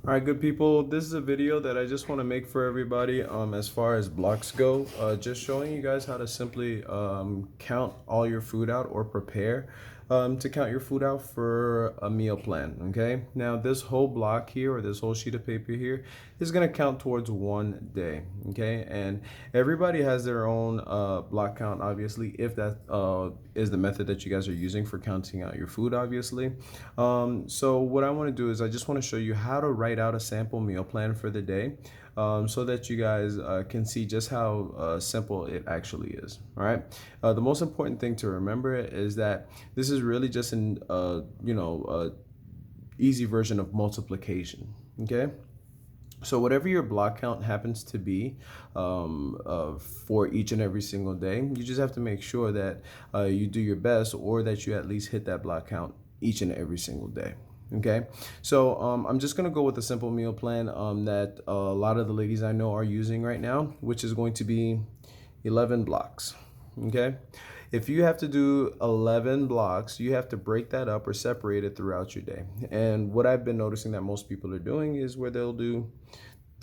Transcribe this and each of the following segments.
All right, good people. This is a video that I just want to make for everybody. As far as blocks go, just showing you guys how to simply count all your food out or prepare to count your food out for a meal plan. Okay. Now, this whole block here or this whole sheet of paper here is going to count towards one day. Okay, and everybody has their own block count, obviously, if that is the method that you guys are using for counting out your food, obviously. So what I want to do is I just want to show you how to write out a sample meal plan for the day, so that you guys can see just how simple it actually is. All right. The most important thing to remember is that this is really just an easy version of multiplication. Okay. So whatever your block count happens to be for each and every single day, you just have to make sure that you do your best, or that you at least hit that block count each and every single day. Okay, so I'm just gonna go with a simple meal plan that a lot of the ladies I know are using right now, which is going to be 11 blocks. Okay, if you have to do 11 blocks, you have to break that up or separate it throughout your day. And what I've been noticing that most people are doing is where they'll do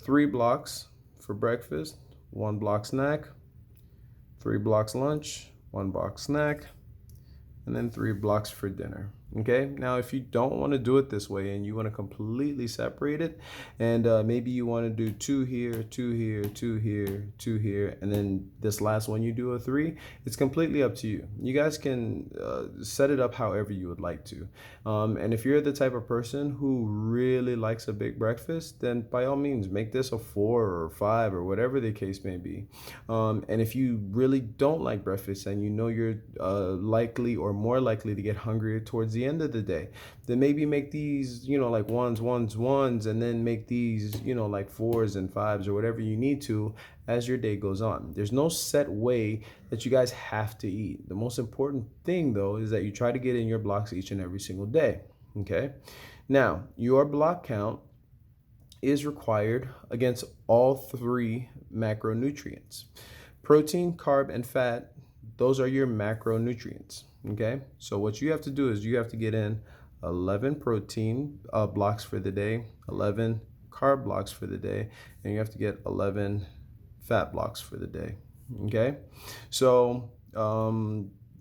3 blocks for breakfast, 1 block snack, 3 blocks lunch, 1 block snack, and then 3 blocks for dinner. Okay, now if you don't want to do it this way and you want to completely separate it, and maybe you want to do 2 here, 2 here, 2 here, 2 here, and then this last one you do a 3, it's completely up to you. You guys can set it up however you would like to. And if you're the type of person who really likes a big breakfast, then by all means make this a 4 or 5 or whatever the case may be. And if you really don't like breakfast and you know you're likely or more likely to get hungry towards the end of the day, then maybe make these, like ones, and then make these, like 4s and 5s or whatever you need to as your day goes on. There's no set way that you guys have to eat. The most important thing, though, is that you try to get in your blocks each and every single day. Okay. Now, your block count is required against all 3 macronutrients. Protein, carb, and fat, those are your macronutrients. Okay, so what you have to do is you have to get in 11 protein blocks for the day, 11 carb blocks for the day, and you have to get 11 fat blocks for the day. Okay, so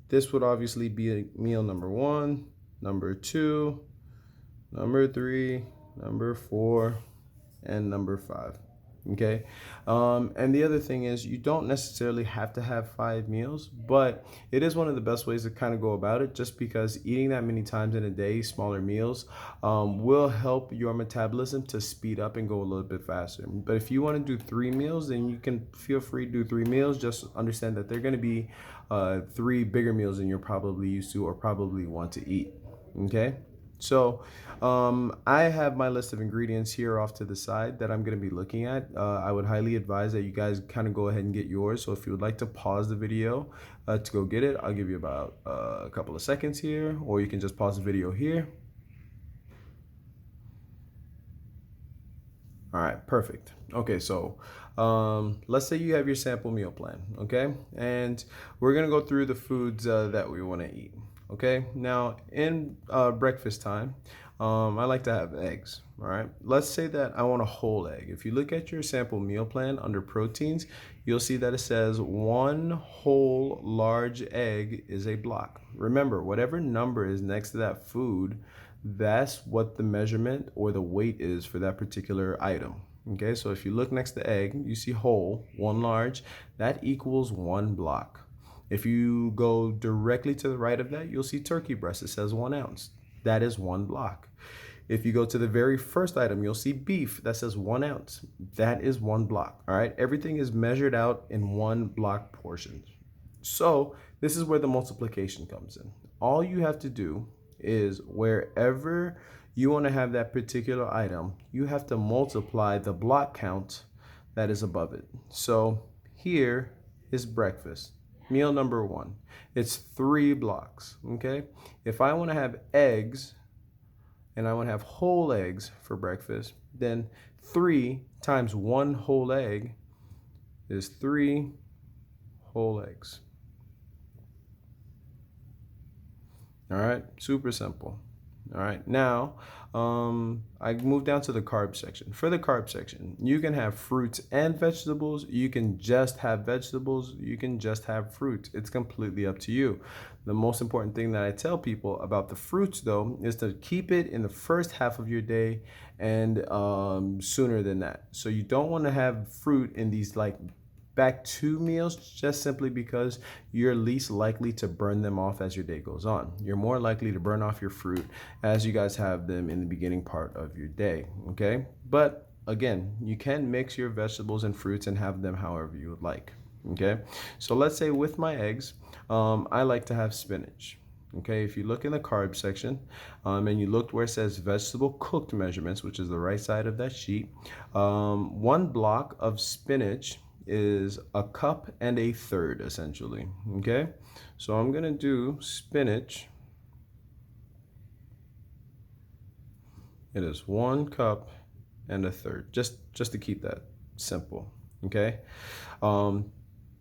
this would obviously be meal number 1, number 2, number 3, number 4, and number 5. Okay, and the other thing is you don't necessarily have to have 5 meals, but it is one of the best ways to kind of go about it, just because eating that many times in a day, smaller meals, will help your metabolism to speed up and go a little bit faster. But if you want to do 3 meals, then you can feel free to do 3 meals. Just understand that they're going to be 3 bigger meals than you're probably used to or probably want to eat. Okay. So I have my list of ingredients here off to the side that I'm going to be looking at. I would highly advise that you guys kind of go ahead and get yours. So if you would like to pause the video to go get it, I'll give you about a couple of seconds here, or you can just pause the video here. All right, perfect. Okay, so let's say you have your sample meal plan, okay? And we're gonna go through the foods that we wanna eat, okay? Now, in breakfast time, I like to have eggs, all right? Let's say that I want a whole egg. If you look at your sample meal plan under proteins, you'll see that it says 1 whole large egg is a block. Remember, whatever number is next to that food, that's what the measurement or the weight is for that particular item. Okay, so if you look next to egg, you see whole, 1 large, that equals 1 block. If you go directly to the right of that, you'll see turkey breast. It says 1 ounce. That is 1 block. If you go to the very first item, you'll see beef. That says 1 ounce. That is 1 block. All right, everything is measured out in 1 block portions. So this is where the multiplication comes in. All you have to do is wherever you want to have that particular item, you have to multiply the block count that is above it. So here is breakfast, meal number 1. It's 3 blocks, okay? If I want to have eggs and I want to have whole eggs for breakfast, then 3 times 1 whole egg is 3 whole eggs. All right, super simple. All right, now I move down to the carb section. For the carb section, you can have fruits and vegetables. You can just have vegetables. You can just have fruit. It's completely up to you. The most important thing that I tell people about the fruits, though, is to keep it in the first half of your day and sooner than that. So you don't want to have fruit in these like back to meals just simply because you're least likely to burn them off as your day goes on. You're more likely to burn off your fruit as you guys have them in the beginning part of your day, okay? But again, you can mix your vegetables and fruits and have them however you would like, okay? So let's say with my eggs, I like to have spinach. Okay, if you look in the carb section and you look where it says vegetable cooked measurements, which is the right side of that sheet, 1 block of spinach is a cup and a third essentially. Okay, so I'm gonna do spinach. It is 1 cup and a third, just to keep that simple. Okay,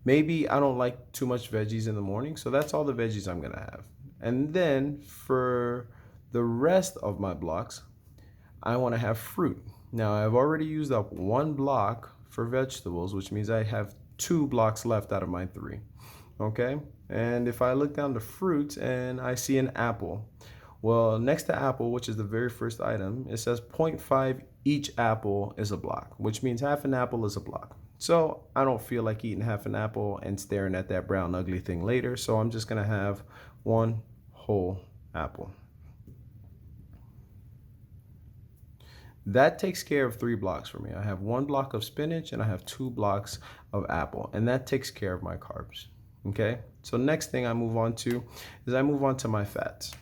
maybe I don't like too much veggies in the morning, so that's all the veggies I'm gonna have. And then for the rest of my blocks, I want to have fruit. Now I've already used up 1 block for vegetables, which means I have 2 blocks left out of my 3. Okay, and if I look down to fruits and I see an apple, well, next to apple, which is the very first item, it says 0.5 each apple is a block, which means half an apple is a block. So I don't feel like eating half an apple and staring at that brown ugly thing later, so I'm just gonna have 1 whole apple. That takes care of 3 blocks for me. I have 1 block of spinach and I have 2 blocks of apple, and that takes care of my carbs. Okay, so next thing I move on to is I move on to my fats.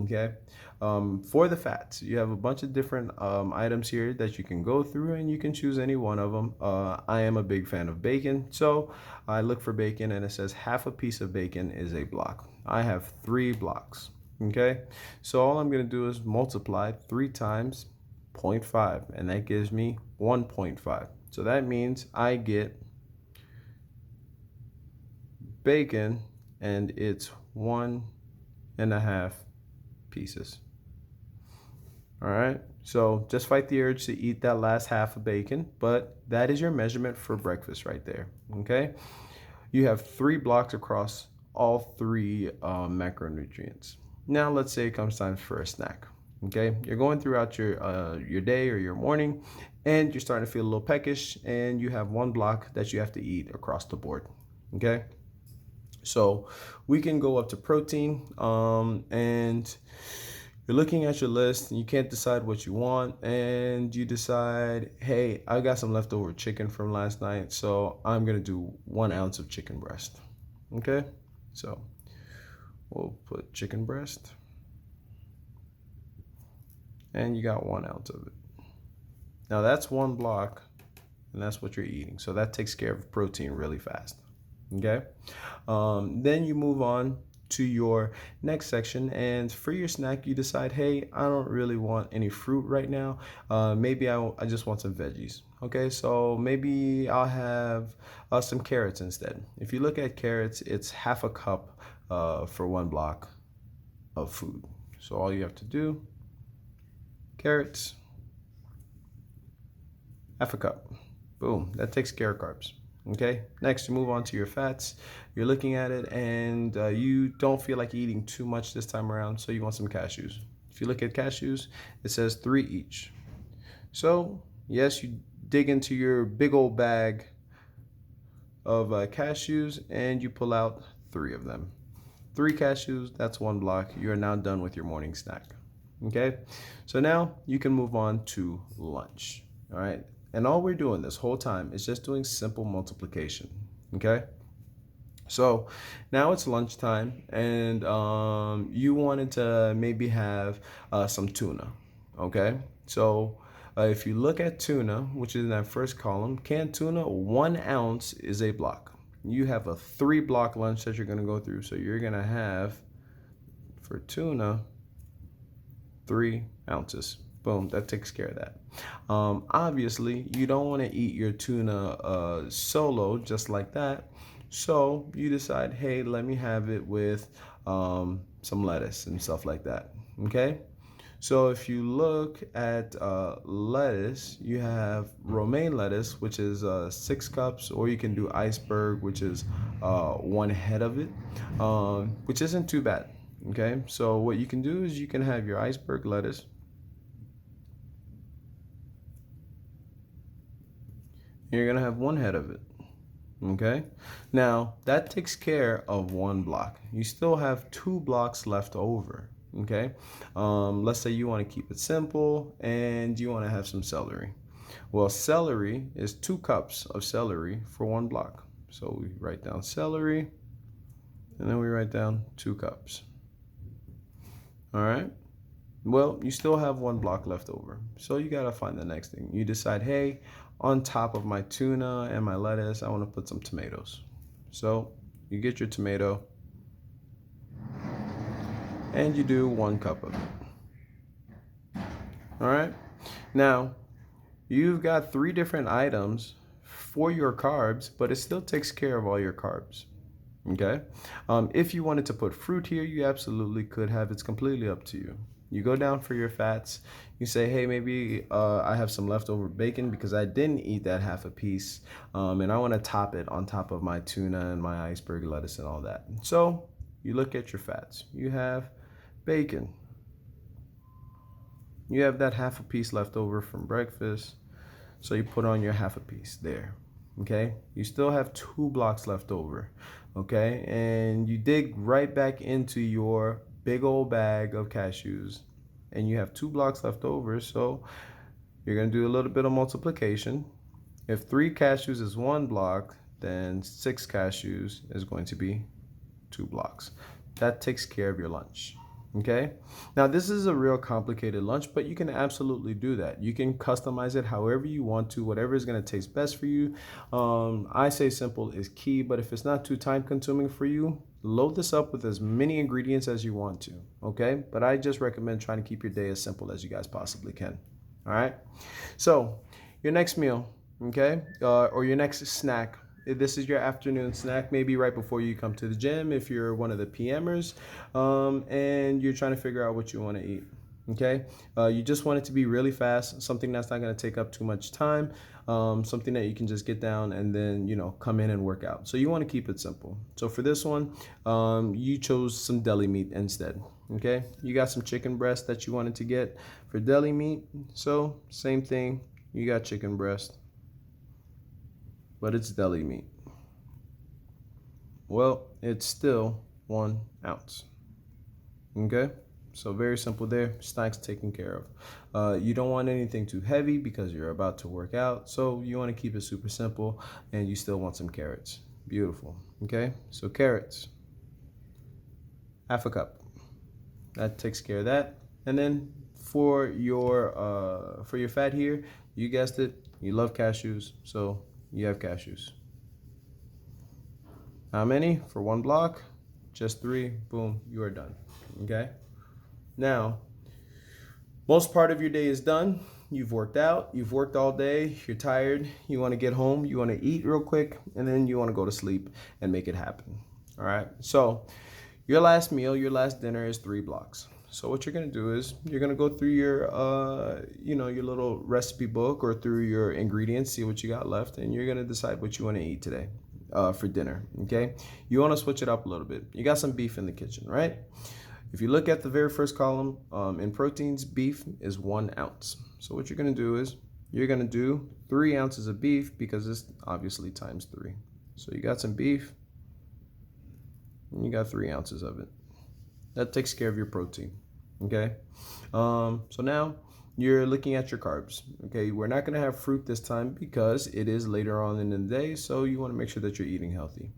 Okay, for the fats, you have a bunch of different items here that you can go through and you can choose any one of them. I am a big fan of bacon, so I look for bacon and it says half a piece of bacon is a block. I have 3 blocks. Okay, so all I'm going to do is multiply 3 times 0.5, and that gives me 1.5. So that means I get bacon and it's 1.5 pieces. All right, so just fight the urge to eat that last half of bacon, but that is your measurement for breakfast right there. Okay, you have 3 blocks across all 3 macronutrients. Now let's say it comes time for a snack. Okay, you're going throughout your day or your morning and you're starting to feel a little peckish and you have 1 block that you have to eat across the board. Okay, so we can go up to protein and you're looking at your list and you can't decide what you want, and you decide, hey, I got some leftover chicken from last night, so I'm gonna do 1 ounce of chicken breast. Okay, so we'll put chicken breast and you got 1 ounce of it. Now that's 1 block and that's what you're eating. So that takes care of protein really fast. Okay. Then you move on to your next section, and for your snack you decide, hey, I don't really want any fruit right now. Maybe I just want some veggies. Okay, so maybe I'll have some carrots instead. If you look at carrots, it's half a cup for 1 block of food. So all you have to do, carrots, half a cup. Boom, that takes care of carbs. Okay, next you move on to your fats. You're looking at it and you don't feel like eating too much this time around, so you want some cashews. If you look at cashews, it says 3 each. So yes, you dig into your big old bag of cashews and you pull out 3 of them. 3 cashews, that's 1 block. You are now done with your morning snack. Okay, so now you can move on to lunch. All right, and all we're doing this whole time is just doing simple multiplication. Okay, so now it's lunchtime and you wanted to maybe have some tuna. Okay, so if you look at tuna, which is in that first column, canned tuna, 1 ounce is a block. You have a 3-block lunch that you're going to go through, so you're going to have for tuna 3 ounces. Boom, that takes care of that. Obviously, you don't want to eat your tuna solo just like that. So you decide, hey, let me have it with some lettuce and stuff like that. Okay, So if you look at lettuce, you have romaine lettuce, which is 6 cups, or you can do iceberg, which is one head of it, which isn't too bad. Okay, so what you can do is you can have your iceberg lettuce. You're gonna have one head of it. Okay, now that takes care of one block. You still have 2 blocks left over. Okay, let's say you want to keep it simple and you want to have some celery. Well, celery is 2 cups of celery for 1 block. So we write down celery and then we write down 2 cups. All right. Well, you still have 1 block left over. So you got to find the next thing. You decide, hey, on top of my tuna and my lettuce, I want to put some tomatoes. So you get your tomato and you do 1 cup of it. All right. Now, you've got 3 different items for your carbs, but it still takes care of all your carbs. Okay. If you wanted to put fruit here, you absolutely could have. It's completely up to you. You go down for your fats. You say, hey, maybe I have some leftover bacon because I didn't eat that half a piece, and I want to top it on top of my tuna and my iceberg lettuce and all that. So you look at your fats. You have bacon. You have that half a piece left over from breakfast. So you put on your half a piece there. Okay, you still have 2 blocks left over. Okay, and you dig right back into your big old bag of cashews and you have 2 blocks left over. So you're going to do a little bit of multiplication. If 3 cashews is 1 block, then 6 cashews is going to be 2 blocks. That takes care of your lunch. Okay, now this is a real complicated lunch, but you can absolutely do that. You can customize it however you want to, whatever is going to taste best for you. I say simple is key, but if it's not too time consuming for you, load this up with as many ingredients as you want to. Okay, but I just recommend trying to keep your day as simple as you guys possibly can. All right, so your next meal, okay, or your next snack. This is your afternoon snack, maybe right before you come to the gym if you're one of the PMers, and you're trying to figure out what you want to eat. Okay, you just want it to be really fast, something that's not going to take up too much time, something that you can just get down and then come in and work out. So you want to keep it simple. So for this one, you chose some deli meat instead. Okay, you got some chicken breast that you wanted to get for deli meat. So same thing, you got chicken breast, but it's deli meat. Well, it's still 1 ounce. Okay, so very simple there. Snacks taken care of. You don't want anything too heavy because you're about to work out, so you want to keep it super simple, and you still want some carrots. Beautiful. Okay, so carrots, half a cup. That takes care of that. And then for your fat here, you guessed it, you love cashews, so you have cashews. How many for 1 block? Just 3. Boom, you are done. Okay, now most part of your day is done. You've worked out, you've worked all day, you're tired, you want to get home, you want to eat real quick, and then you want to go to sleep and make it happen. All right, so your last meal, your last dinner is 3 blocks. So what you're going to do is you're going to go through your your little recipe book or through your ingredients, see what you got left, and you're going to decide what you want to eat today for dinner. Okay, you want to switch it up a little bit. You got some beef in the kitchen, right? If you look at the very first column in proteins, beef is 1 ounce. So what you're going to do is you're going to do 3 ounces of beef because it's obviously times 3. So you got some beef and you got 3 ounces of it. That takes care of your protein. Okay, so now you're looking at your carbs. Okay, we're not going to have fruit this time because it is later on in the day, so you want to make sure that you're eating healthy.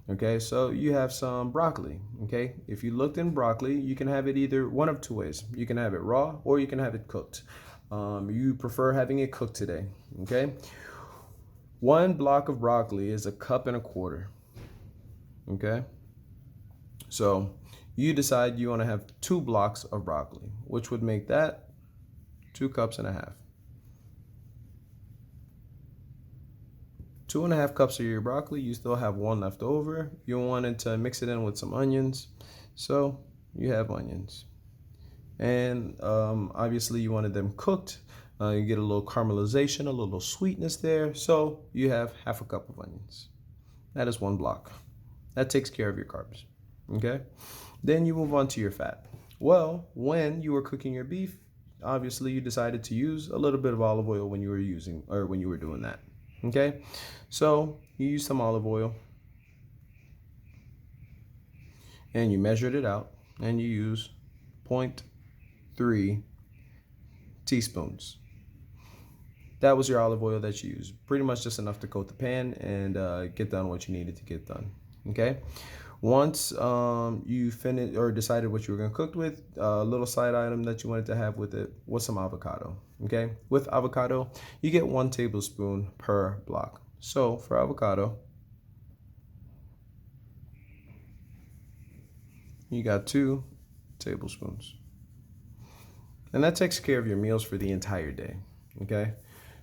Okay, so you have some broccoli. Okay, if you looked in broccoli, you can have it either one of 2 ways. You can have it raw or you can have it cooked. You prefer having it cooked today. Okay, 1 block of broccoli is 1.25 cups. Okay, so you decide you want to have 2 blocks of broccoli, which would make that 2.5 cups. 2.5 cups of your broccoli, you still have 1 left over. You wanted to mix it in with some onions, so you have onions. And obviously you wanted them cooked. You get a little caramelization, a little sweetness there. So you have half a cup of onions. That is one block. That takes care of your carbs. Okay. Then you move on to your fat. Well, when you were cooking your beef, obviously you decided to use a little bit of olive oil when you were using or when you were doing that. Okay. So you use some olive oil and you measured it out and you use zero point 0.3 teaspoons. That was your olive oil that you used. Pretty much just enough to coat the pan and get done what you needed to get done. Okay. Once you finished or decided what you were going to cook with, a little side item that you wanted to have with it was some avocado. Okay. With avocado, you get 1 tablespoon per block. So for avocado, you got 2 tablespoons. And that takes care of your meals for the entire day. Okay.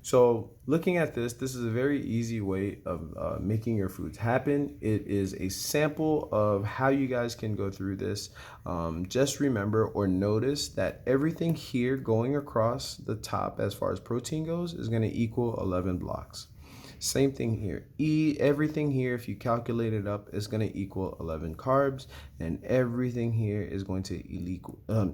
So looking at this is a very easy way of making your foods happen. It is a sample of how you guys can go through this. Just remember or notice that everything here going across the top as far as protein goes is going to equal 11 blocks. Same thing here. Everything here, if you calculate it up, is going to equal 11 carbs, and everything here is going to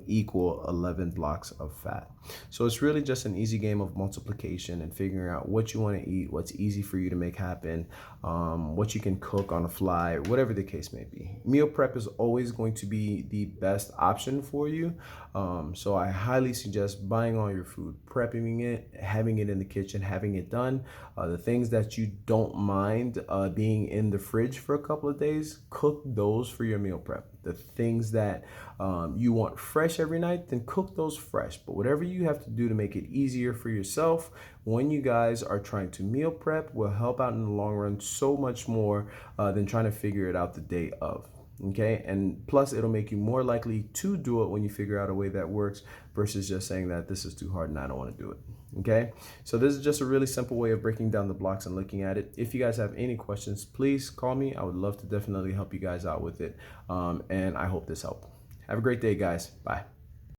equal 11 blocks of fat. So it's really just an easy game of multiplication and figuring out what you want to eat, what's easy for you to make happen, what you can cook on the fly, whatever the case may be. Meal prep is always going to be the best option for you. So I highly suggest buying all your food, prepping it, having it in the kitchen, having it done. The things that you don't mind being in the fridge for a couple of days, cook those for your meal prep. The things that you want fresh every night, then cook those fresh. But whatever you have to do to make it easier for yourself when you guys are trying to meal prep will help out in the long run so much more than trying to figure it out the day of. Okay, and plus it'll make you more likely to do it when you figure out a way that works versus just saying that this is too hard and I don't want to do it. Okay, so this is just a really simple way of breaking down the blocks and looking at it. If you guys have any questions, please call me. I would love to definitely help you guys out with it, and I hope this helped. Have a great day, guys. Bye.